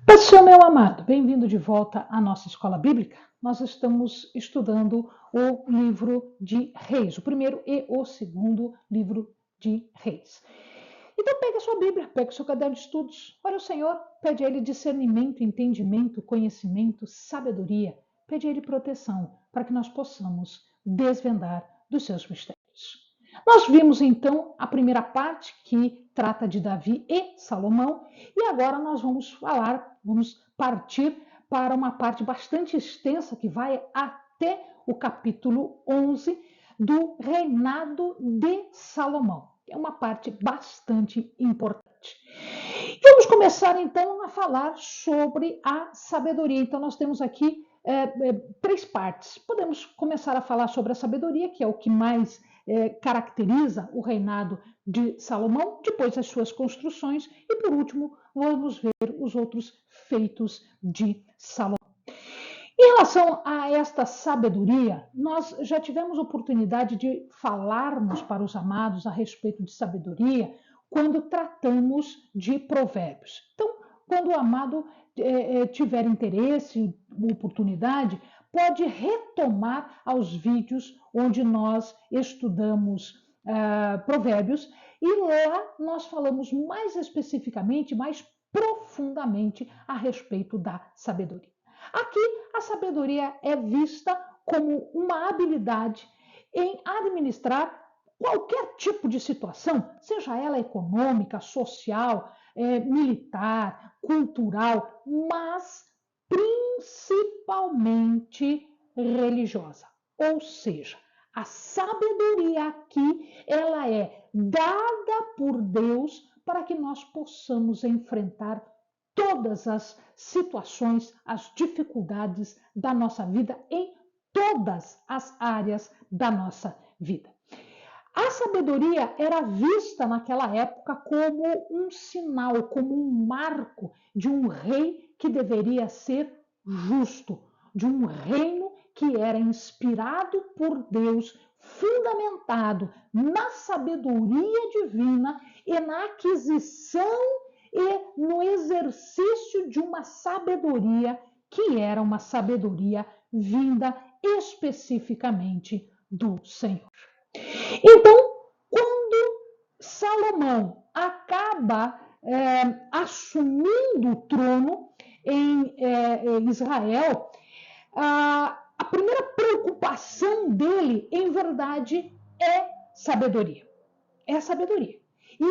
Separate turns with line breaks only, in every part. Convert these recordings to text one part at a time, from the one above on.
Pastor meu amado, bem-vindo de volta à nossa escola bíblica. Nós estamos estudando o livro de Reis, o primeiro e o segundo livro de Reis. Então pegue a sua Bíblia, pegue o seu caderno de estudos, ore ao Senhor, pede a Ele discernimento, entendimento, conhecimento, sabedoria, pede a Ele proteção, para que nós possamos desvendar dos seus mistérios. Nós vimos então a primeira parte que trata de Davi e Salomão, e agora nós vamos partir para uma parte bastante extensa que vai até o capítulo 11 do reinado de Salomão. É uma parte bastante importante. Vamos começar então a falar sobre a sabedoria. Então nós temos aqui três partes. Podemos começar a falar sobre a sabedoria, que é o que mais caracteriza o reinado de Salomão, depois as suas construções e, por último, vamos ver os outros feitos de Salomão. Em relação a esta sabedoria, nós já tivemos oportunidade de falarmos para os amados a respeito de sabedoria quando tratamos de provérbios. Então, quando o amado tiver interesse, oportunidade, pode retomar aos vídeos onde nós estudamos provérbios e lá nós falamos mais especificamente, mais profundamente a respeito da sabedoria. Aqui, a sabedoria é vista como uma habilidade em administrar qualquer tipo de situação, seja ela econômica, social, militar, cultural, mas principalmente religiosa. Ou seja, a sabedoria aqui, ela é dada por Deus para que nós possamos enfrentar todas as situações, as dificuldades da nossa vida em todas as áreas da nossa vida. A sabedoria era vista naquela época como um sinal, como um marco de um rei que deveria ser justo, de um reino que era inspirado por Deus, fundamentado na sabedoria divina e na aquisição e no exercício de uma sabedoria que era uma sabedoria vinda especificamente do Senhor. Então, quando Salomão acaba assumindo o trono em Israel, a primeira preocupação dele, em verdade, é sabedoria. É a sabedoria. E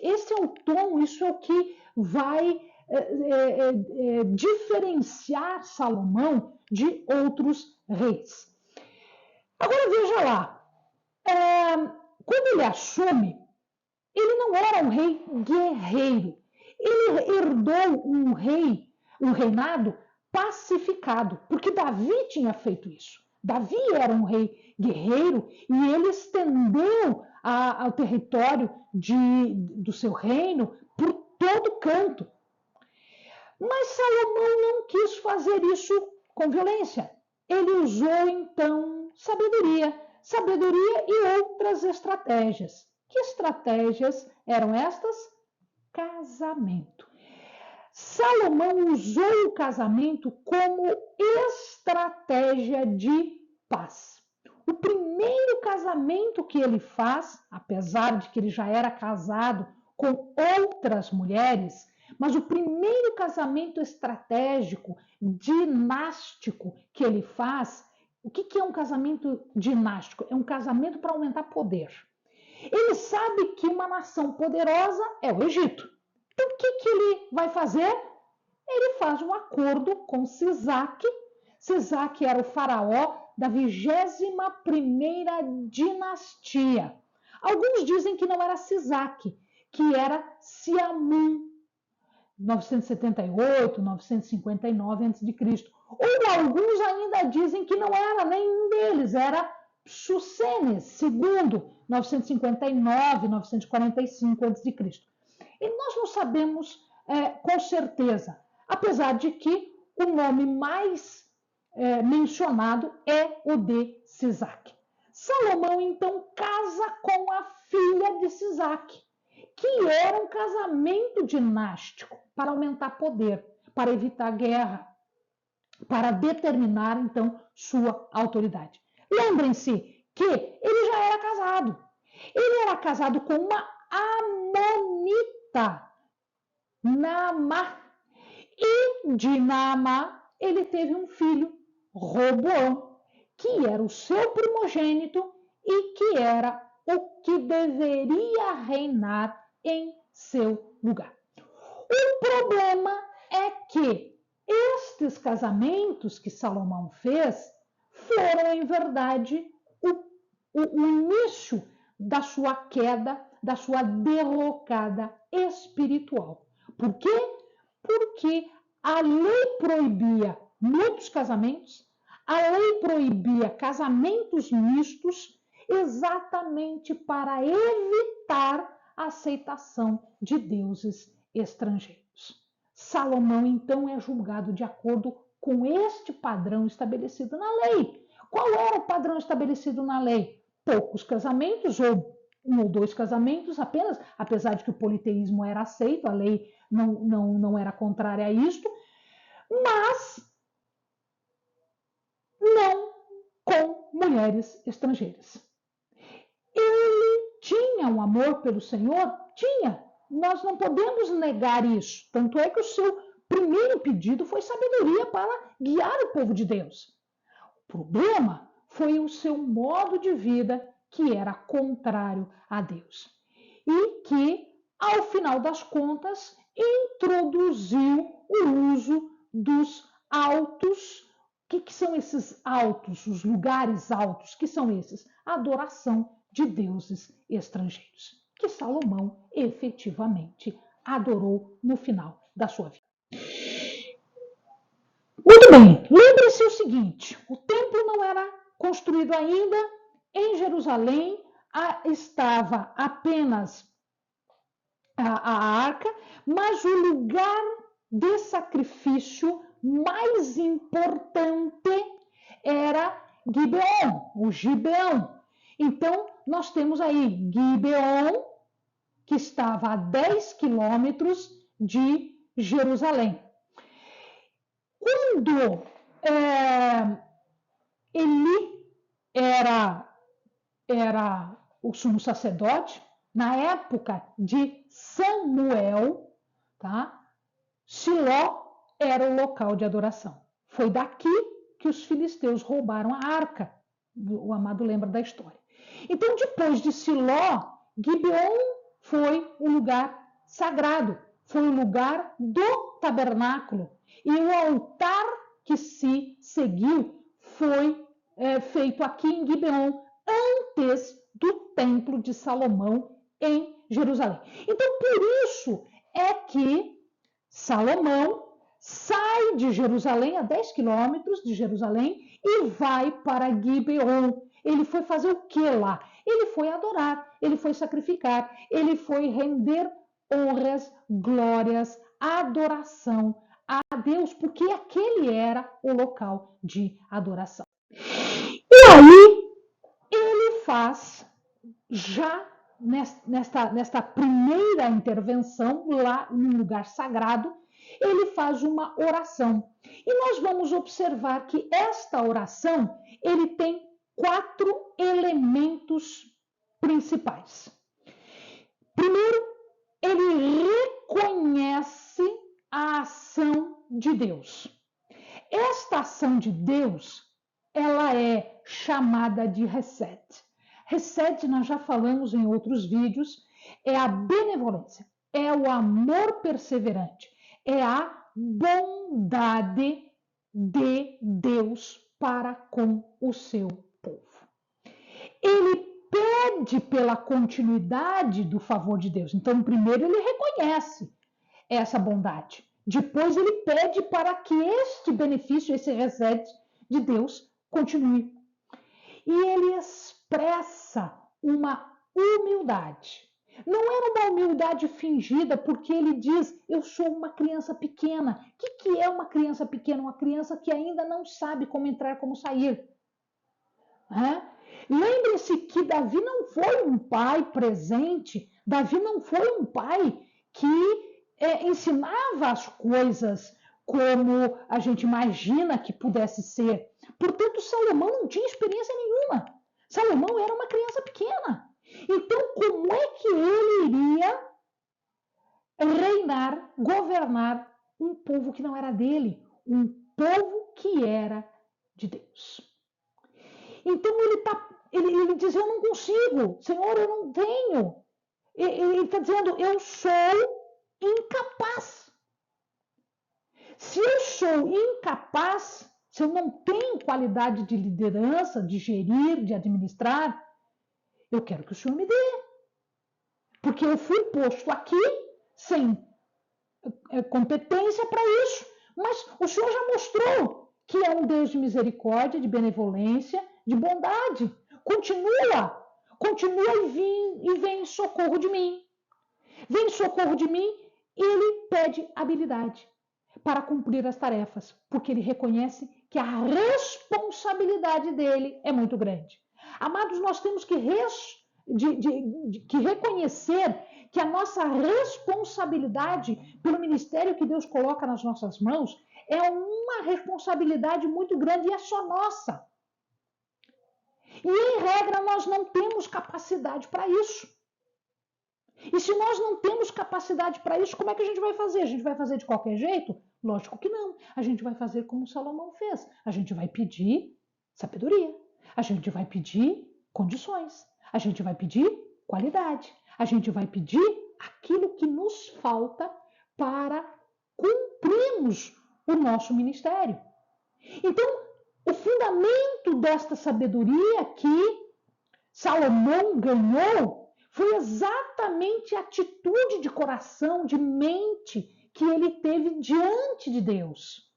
esse é o tom, isso é o que vai diferenciar Salomão de outros reis. Agora veja lá, quando ele assume, ele não era um rei guerreiro. Ele herdou um reinado pacificado, porque Davi tinha feito isso. Davi era um rei guerreiro e ele estendeu ao território do seu reino por todo canto. Mas Salomão não quis fazer isso com violência. Ele usou, então, sabedoria e outras estratégias. Que estratégias eram estas? Casamento. Salomão usou o casamento como estratégia de paz. O primeiro casamento que ele faz, apesar de que ele já era casado com outras mulheres, mas o primeiro casamento estratégico, dinástico que ele faz, o que é um casamento dinástico? É um casamento para aumentar poder. Ele sabe que uma nação poderosa é o Egito. Então, o que ele vai fazer? Ele faz um acordo com Sisaque. Sisaque era o faraó da 21ª dinastia. Alguns dizem que não era Sisaque, que era Siamun, 978, 959 a.C. Ou alguns ainda dizem que não era nenhum deles, era Sucenes II, 959, 945 a.C. E nós não sabemos com certeza, apesar de que o nome mais mencionado é o de Sisaque. Salomão, então, casa com a filha de Sisaque, que era um casamento dinástico para aumentar poder, para evitar guerra, para determinar, então, sua autoridade. Lembrem-se que ele já era casado. Ele era casado com uma amonita, Naamá. E de Naamá ele teve um filho, Roboão, que era o seu primogênito e que era o que deveria reinar em seu lugar. O problema é que estes casamentos que Salomão fez foram, em verdade, o início da sua queda, da sua derrocada espiritual. Por quê? Porque a lei proibia muitos casamentos, a lei proibia casamentos mistos, exatamente para evitar a aceitação de deuses estrangeiros. Salomão, então, é julgado de acordo com este padrão estabelecido na lei. Qual era o padrão estabelecido na lei? Poucos casamentos, ou 1 ou 2 casamentos apenas, apesar de que o politeísmo era aceito, a lei não era contrária a isto, mas não com mulheres estrangeiras. Ele tinha um amor pelo Senhor? Tinha. Nós não podemos negar isso. Tanto é que o seu primeiro pedido foi sabedoria para guiar o povo de Deus. O problema foi o seu modo de vida, que era contrário a Deus. E que, ao final das contas, introduziu o uso dos altos. O que são esses altos, os lugares altos? Que são esses? A adoração de deuses estrangeiros, que Salomão efetivamente adorou no final da sua vida. Muito bem, lembre-se o seguinte, o templo não era construído ainda, em Jerusalém estava apenas a arca, mas o lugar de sacrifício mais importante era Gibeon, o Gibeão. Então, nós temos aí Gibeon, que estava a 10 quilômetros de Jerusalém. Quando Eli era o sumo sacerdote, na época de Samuel, tá? Siló era o local de adoração. Foi daqui que os filisteus roubaram a arca. O amado lembra da história. Então, depois de Siló, Gibeon foi o lugar sagrado, foi o lugar do tabernáculo. E o altar que se seguiu foi feito aqui em Gibeon, antes do templo de Salomão em Jerusalém. Então, por isso é que Salomão sai de Jerusalém, a 10 quilômetros de Jerusalém, e vai para Gibeon. Ele foi fazer o que lá? Ele foi adorar, ele foi sacrificar, ele foi render honras, glórias, adoração a Deus, porque aquele era o local de adoração. E aí, ele faz, já nesta primeira intervenção, lá no lugar sagrado, ele faz uma oração. E nós vamos observar que esta oração, ele tem 4 elementos principais. Primeiro, ele reconhece a ação de Deus. Esta ação de Deus, ela é chamada de Hesed. Hesed, nós já falamos em outros vídeos, é a benevolência, é o amor perseverante, é a bondade de Deus para com o seu povo. Ele pede pela continuidade do favor de Deus. Então, primeiro ele reconhece essa bondade. Depois ele pede para que este benefício, esse Hesed de Deus, continue. E ele expressa uma humildade. Não era uma humildade fingida, porque ele diz, eu sou uma criança pequena. O que é uma criança pequena? Uma criança que ainda não sabe como entrar, como sair. Lembre-se que Davi não foi um pai presente, Davi não foi um pai que ensinava as coisas como a gente imagina que pudesse ser. Portanto, Salomão não tinha experiência nenhuma. Salomão era uma criança pequena. Então, como é que ele iria reinar, governar um povo que não era dele, um povo que era de Deus? Então ele diz: eu não consigo, Senhor, eu não tenho. Ele está dizendo: eu sou incapaz. Se eu sou incapaz, se eu não tenho qualidade de liderança, de gerir, de administrar, eu quero que o Senhor me dê. Porque eu fui posto aqui sem competência para isso. Mas o Senhor já mostrou que é um Deus de misericórdia, de benevolência, de bondade. Continua e vem em socorro de mim. Vem em socorro de mim e ele pede habilidade para cumprir as tarefas, porque ele reconhece que a responsabilidade dele é muito grande. Amados, nós temos que reconhecer que a nossa responsabilidade pelo ministério que Deus coloca nas nossas mãos é uma responsabilidade muito grande e é só nossa. E, em regra, nós não temos capacidade para isso. E se nós não temos capacidade para isso, como é que a gente vai fazer? A gente vai fazer de qualquer jeito? Lógico que não. A gente vai fazer como Salomão fez. A gente vai pedir sabedoria. A gente vai pedir condições. A gente vai pedir qualidade. A gente vai pedir aquilo que nos falta para cumprirmos o nosso ministério. Então, o fundamento desta sabedoria que Salomão ganhou foi exatamente a atitude de coração, de mente que ele teve diante de Deus,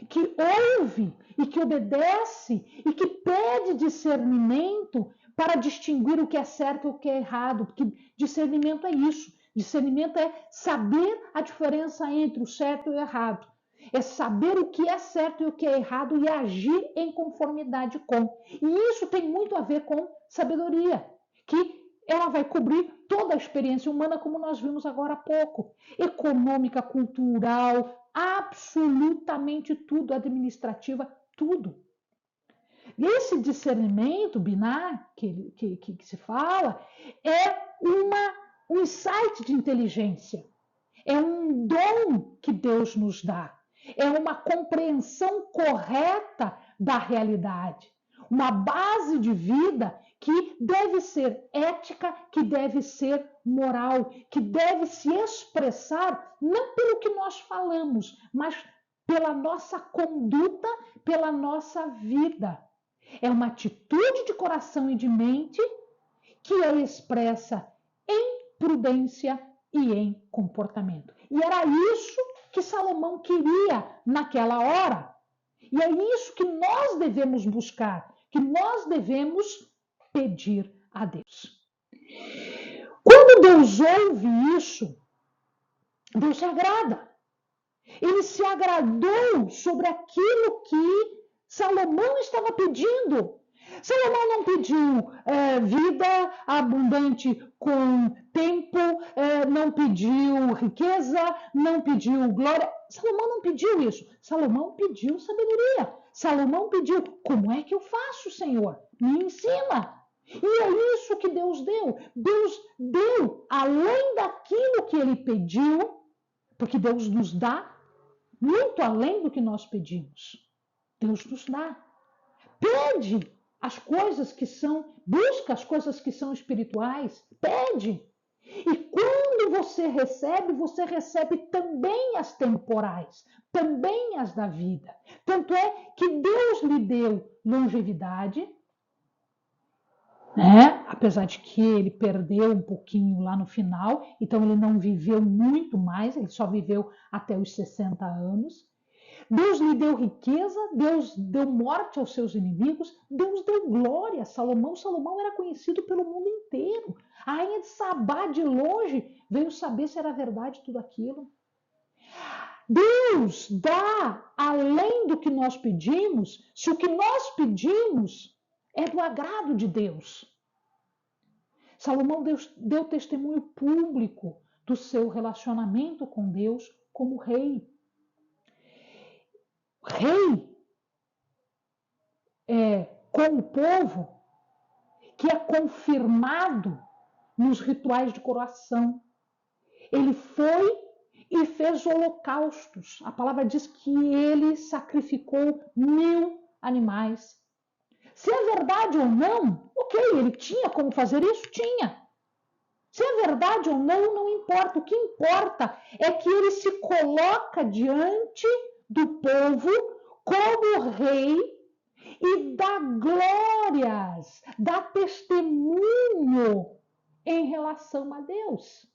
que ouve e que obedece e que pede discernimento para distinguir o que é certo e o que é errado, porque discernimento é isso. Discernimento é saber a diferença entre o certo e o errado. É saber o que é certo e o que é errado e agir em conformidade com. E isso tem muito a ver com sabedoria, que ela vai cobrir toda a experiência humana, como nós vimos agora há pouco. Econômica, cultural, absolutamente tudo, administrativa, tudo. E esse discernimento binar que se fala é um insight de inteligência, é um dom que Deus nos dá, é uma compreensão correta da realidade, uma base de vida que deve ser ética, que deve ser moral, que deve se expressar não pelo que nós falamos, mas pela nossa conduta, pela nossa vida. É uma atitude de coração e de mente que é expressa em prudência e em comportamento. E era isso que Salomão queria naquela hora. E é isso que nós devemos buscar, que nós devemos pedir a Deus. Quando Deus ouve isso, Deus se agrada. Ele se agradou sobre aquilo que Salomão estava pedindo. Salomão não pediu vida abundante com tempo, não pediu riqueza, não pediu glória. Salomão não pediu isso. Salomão pediu sabedoria. Salomão pediu: como é que eu faço, Senhor? Me ensina. E é isso que Deus deu. Deus deu além daquilo que ele pediu, porque Deus nos dá muito além do que nós pedimos. Deus nos dá. Pede as coisas que são, busca as coisas que são espirituais, pede. E quando você recebe também as temporais, também as da vida. Tanto é que Deus lhe deu longevidade, né? Apesar de que ele perdeu um pouquinho lá no final, então ele não viveu muito mais, ele só viveu até os 60 anos. Deus lhe deu riqueza, Deus deu morte aos seus inimigos, Deus deu glória a Salomão. Salomão era conhecido pelo mundo inteiro. A rainha de Sabá, de longe, veio saber se era verdade tudo aquilo. Deus dá além do que nós pedimos, se o que nós pedimos é do agrado de Deus. Salomão deu testemunho público do seu relacionamento com Deus como rei. rei com o povo, que é confirmado nos rituais de coroação. Ele foi e fez holocaustos. A palavra diz que ele sacrificou 1000 animais. Se é verdade ou não, ok, ele tinha como fazer isso? Tinha. Se é verdade ou não, não importa. O que importa é que ele se coloca diante do povo como rei e dá glórias, dá testemunho em relação a Deus.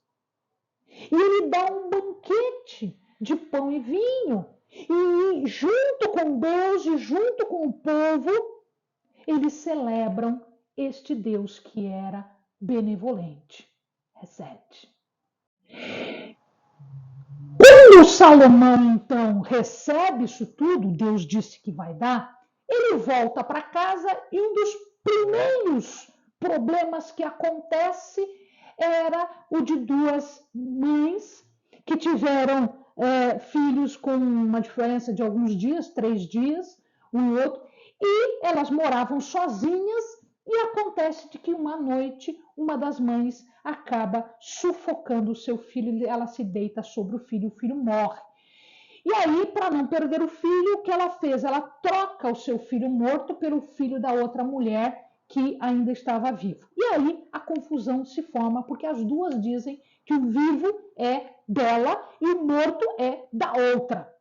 E ele dá um banquete de pão e vinho. E junto com Deus e junto com o povo, eles celebram este Deus que era benevolente. Recebe. Quando Salomão, então, recebe isso tudo, Deus disse que vai dar, ele volta para casa e um dos primeiros problemas que acontece era o de duas mães que tiveram filhos com uma diferença de alguns dias, 3 dias, um e outro, e elas moravam sozinhas e acontece de que uma noite uma das mães acaba sufocando o seu filho, ela se deita sobre o filho morre. E aí, para não perder o filho, o que ela fez? Ela troca o seu filho morto pelo filho da outra mulher que ainda estava vivo. E aí a confusão se forma, porque as duas dizem que o vivo é dela e o morto é da outra.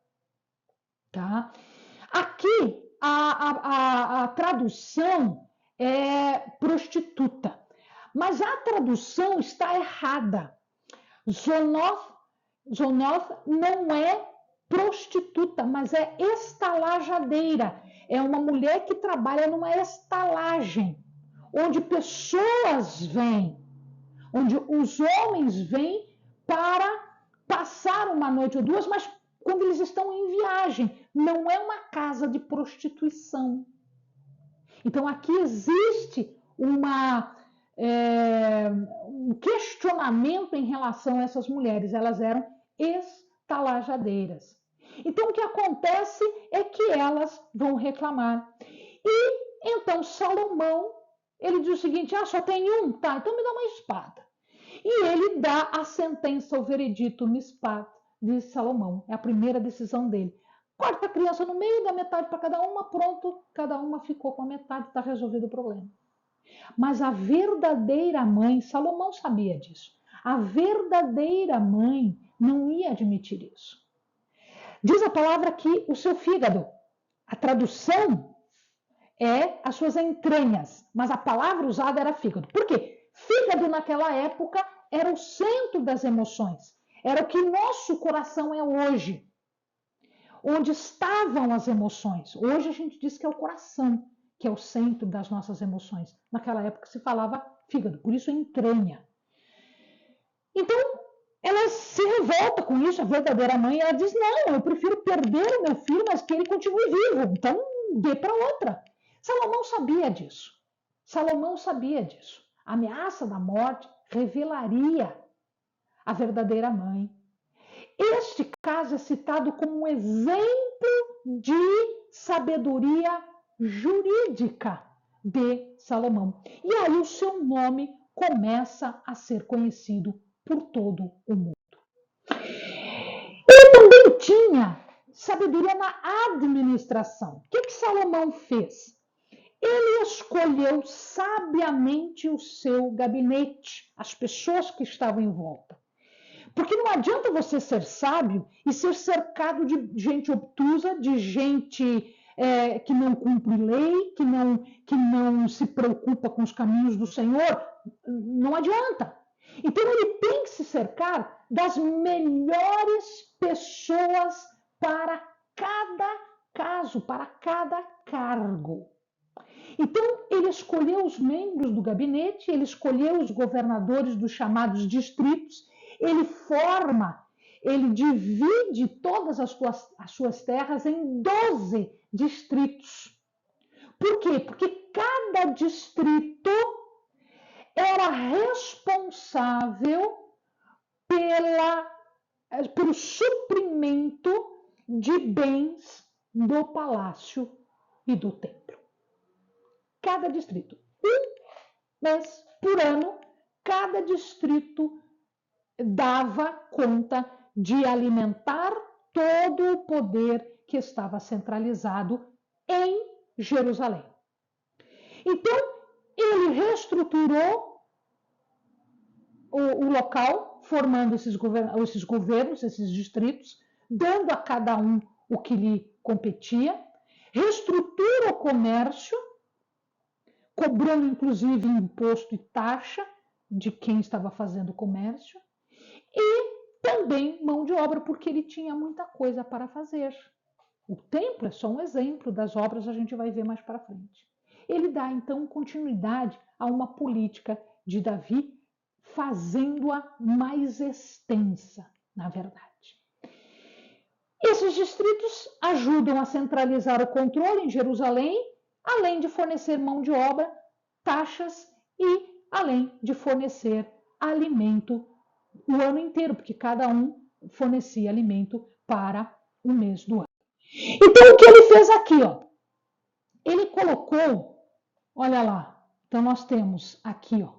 Tá? Aqui, a tradução é prostituta, mas a tradução está errada. Zonoth não é prostituta, mas é estalajadeira. É uma mulher que trabalha numa estalagem, onde pessoas vêm, onde os homens vêm para passar uma noite ou duas, mas quando eles estão em viagem. Não é uma casa de prostituição. Então aqui existe um questionamento em relação a essas mulheres. Elas eram estalajadeiras. Então o que acontece é que elas vão reclamar. E então Salomão, ele diz o seguinte: só tem um? Tá, então me dá uma espada. E ele dá a sentença, o veredito Mispat de Salomão. É a primeira decisão dele. Corta a criança no meio, dá metade para cada uma, pronto, cada uma ficou com a metade, está resolvido o problema. Mas a verdadeira mãe, Salomão sabia disso, a verdadeira mãe não ia admitir isso. Diz a palavra que o seu fígado, a tradução é as suas entranhas, mas a palavra usada era fígado. Por quê? Fígado naquela época era o centro das emoções, era o que nosso coração é hoje, onde estavam as emoções. Hoje a gente diz que é o coração, que é o centro das nossas emoções. Naquela época se falava fígado, por isso entranha. Então, ela se revolta com isso, a verdadeira mãe, ela diz: não, eu prefiro perder o meu filho, mas que ele continue vivo, então dê para outra. Salomão sabia disso. Salomão sabia disso. A ameaça da morte revelaria a verdadeira mãe. Este caso é citado como um exemplo de sabedoria jurídica de Salomão. E aí o seu nome começa a ser conhecido por todo o mundo. Ele também tinha sabedoria na administração. O que Salomão fez? Ele escolheu sabiamente o seu gabinete, as pessoas que estavam em volta. Porque não adianta você ser sábio e ser cercado de gente obtusa, de gente que não cumpre lei, que não se preocupa com os caminhos do Senhor. Não adianta. Então ele tem que se cercar das melhores pessoas para cada caso, para cada cargo. Então, ele escolheu os membros do gabinete, ele escolheu os governadores dos chamados distritos, ele divide todas as suas terras em 12 distritos. Por quê? Porque cada distrito era responsável pelo suprimento de bens do palácio e do templo. Cada distrito, um mês por ano, cada distrito dava conta de alimentar todo o poder que estava centralizado em Jerusalém. Então, ele reestruturou o local, formando esses governos, esses distritos, dando a cada um o que lhe competia, reestrutura o comércio, cobrando inclusive imposto e taxa de quem estava fazendo o comércio, e também mão de obra, porque ele tinha muita coisa para fazer. O templo é só um exemplo das obras, a gente vai ver mais para frente. Ele dá então continuidade a uma política de Davi, fazendo-a mais extensa, na verdade. Esses distritos ajudam a centralizar o controle em Jerusalém, além de fornecer mão de obra, taxas e além de fornecer alimento o ano inteiro, porque cada um fornecia alimento para o mês do ano. Então, o que ele fez aqui? Ó? Ele colocou, olha lá, então nós temos aqui, ó,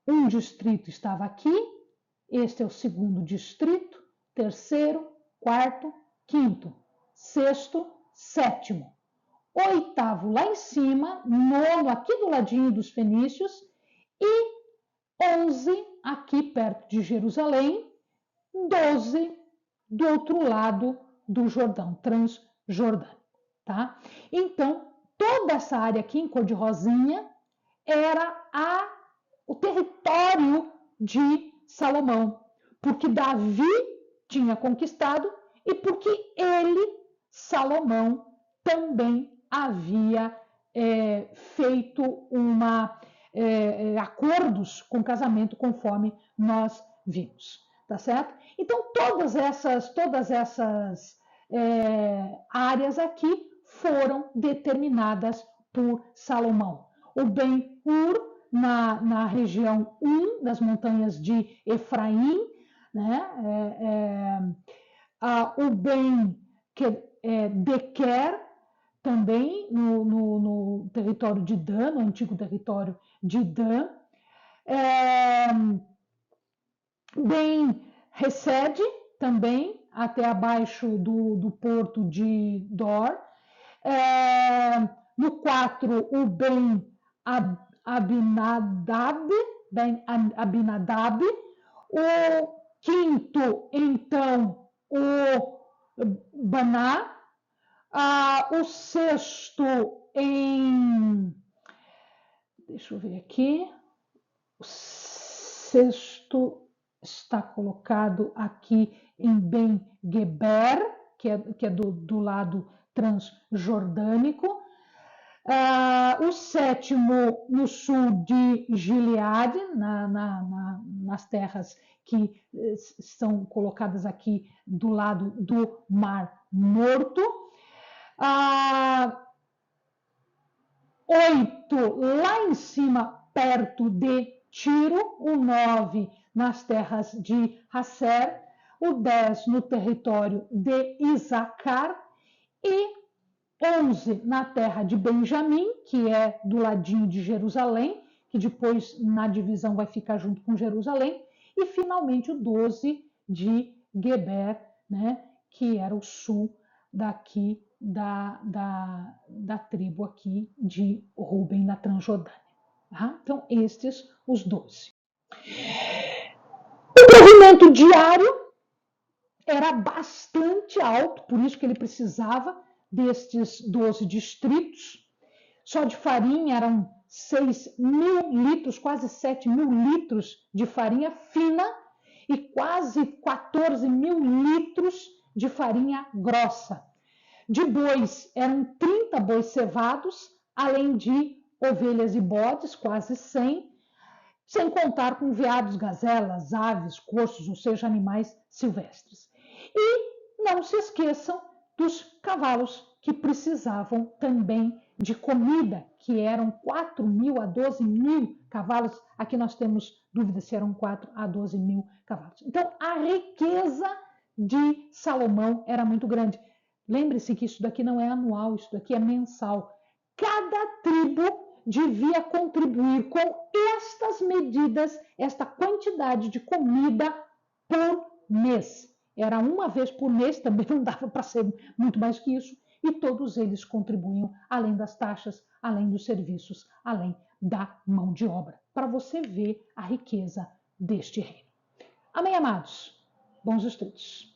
um distrito estava aqui, este é o segundo distrito, terceiro, quarto, quinto, sexto, sétimo, oitavo lá em cima, nono aqui do ladinho dos fenícios e 11 aqui perto de Jerusalém, 12 do outro lado do Jordão, Transjordânico, tá? Então, toda essa área aqui em cor de rosinha era o território de Salomão, porque Davi tinha conquistado e porque ele, Salomão, também havia feito acordos com casamento, conforme nós vimos, tá certo? Então, todas essas áreas aqui foram determinadas por Salomão. O Ben-Hur, na região 1 das montanhas de Efraim, né? O Ben-Dequer, também no território de Dan, no antigo território de Dan. Ben-Hesed, também, até abaixo do porto de Dor. No 4, o Ben-Abinadab, o quinto, então, o Baná, o sexto deixa eu ver aqui, o sexto está colocado aqui em Ben-Geber, que é do lado transjordânico. O sétimo no sul de Gileade, nas terras que são colocadas aqui do lado do Mar Morto. 8 lá em cima, perto de Tiro. O 9 nas terras de Hasser. O 10 no território de Isacar. E 11 na terra de Benjamim, que é do ladinho de Jerusalém, que depois na divisão vai ficar junto com Jerusalém. E finalmente o 12 de Geber, né, que era o sul daqui da tribo aqui de Ruben, na Transjordânia. Tá? Então, estes os 12. O provimento diário era bastante alto, por isso que ele precisava destes 12 distritos. Só de farinha eram 6.000 litros, quase 7.000 litros de farinha fina e quase 14.000 litros de farinha grossa. De bois, eram 30 bois cevados, além de ovelhas e bodes, quase 100, sem contar com veados, gazelas, aves, corços, ou seja, animais silvestres. E não se esqueçam dos cavalos, que precisavam também de comida, que eram 4.000 a 12.000 cavalos. Aqui nós temos dúvida se eram 4 a 12.000 cavalos. Então, a riqueza de Salomão era muito grande. Lembre-se que isso daqui não é anual, isso daqui é mensal. Cada tribo devia contribuir com estas medidas, esta quantidade de comida por mês. Era uma vez por mês, também não dava para ser muito mais que isso, e todos eles contribuíam, além das taxas, além dos serviços, além da mão de obra, para você ver a riqueza deste reino. Amém, amados? Bons estudos.